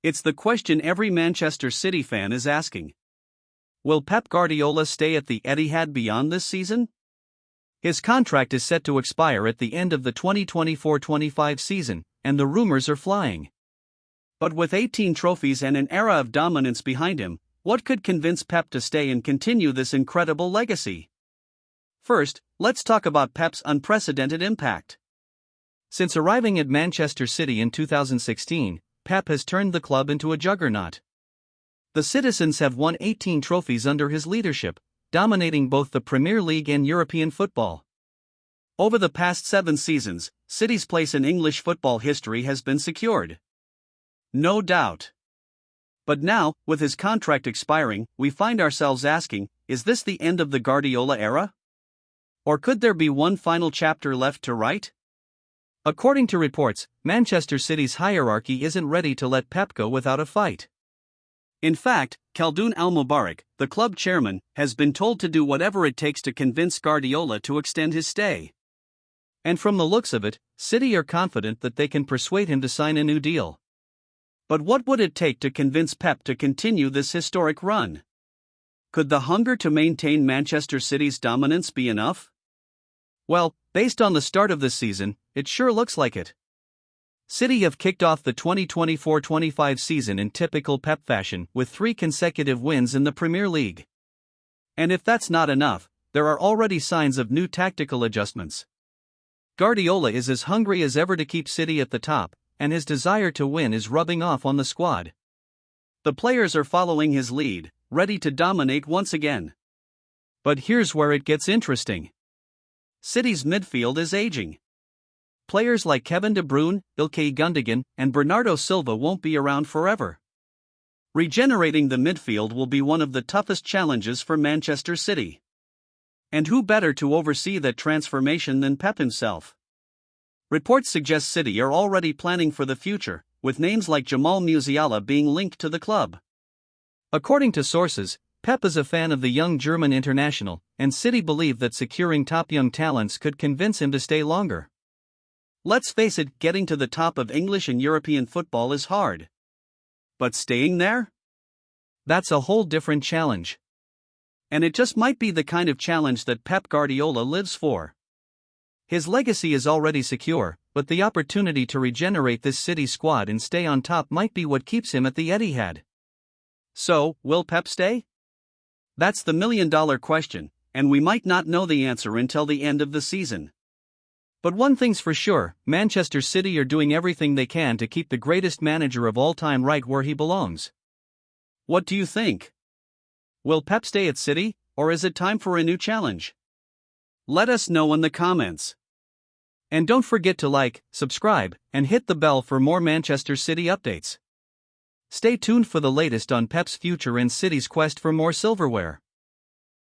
It's the question every Manchester City fan is asking. Will Pep Guardiola stay at the Etihad beyond this season? His contract is set to expire at the end of the 2024-25 season, and the rumors are flying. But with 18 trophies and an era of dominance behind him, what could convince Pep to stay and continue this incredible legacy? First, let's talk about Pep's unprecedented impact. Since arriving at Manchester City in 2016, Pep has turned the club into a juggernaut. The citizens have won 18 trophies under his leadership, dominating both the Premier League and European football. Over the past 7 seasons, City's place in English football history has been secured. No doubt. But now, with his contract expiring, we find ourselves asking, is this the end of the Guardiola era? Or could there be one final chapter left to write? According to reports, Manchester City's hierarchy isn't ready to let Pep go without a fight. In fact, Khaldoon Al-Mubarak, the club chairman, has been told to do whatever it takes to convince Guardiola to extend his stay. And from the looks of it, City are confident that they can persuade him to sign a new deal. But what would it take to convince Pep to continue this historic run? Could the hunger to maintain Manchester City's dominance be enough? Well, based on the start of this season, it sure looks like it. City have kicked off the 2024-25 season in typical Pep fashion with 3 consecutive wins in the Premier League. And if that's not enough, there are already signs of new tactical adjustments. Guardiola is as hungry as ever to keep City at the top, and his desire to win is rubbing off on the squad. The players are following his lead, ready to dominate once again. But here's where it gets interesting. City's midfield is aging. Players like Kevin De Bruyne, Ilkay Gundogan, and Bernardo Silva won't be around forever. Regenerating the midfield will be one of the toughest challenges for Manchester City. And who better to oversee that transformation than Pep himself? Reports suggest City are already planning for the future, with names like Jamal Musiala being linked to the club. According to sources, Pep is a fan of the young German international, and City believe that securing top young talents could convince him to stay longer. Let's face it, getting to the top of English and European football is hard. But staying there? That's a whole different challenge. And it just might be the kind of challenge that Pep Guardiola lives for. His legacy is already secure, but the opportunity to regenerate this City squad and stay on top might be what keeps him at the Etihad. So, will Pep stay? That's the million-dollar question, and we might not know the answer until the end of the season. But one thing's for sure, Manchester City are doing everything they can to keep the greatest manager of all time right where he belongs. What do you think? Will Pep stay at City, or is it time for a new challenge? Let us know in the comments. And don't forget to like, subscribe, and hit the bell for more Manchester City updates. Stay tuned for the latest on Pep's future and City's quest for more silverware.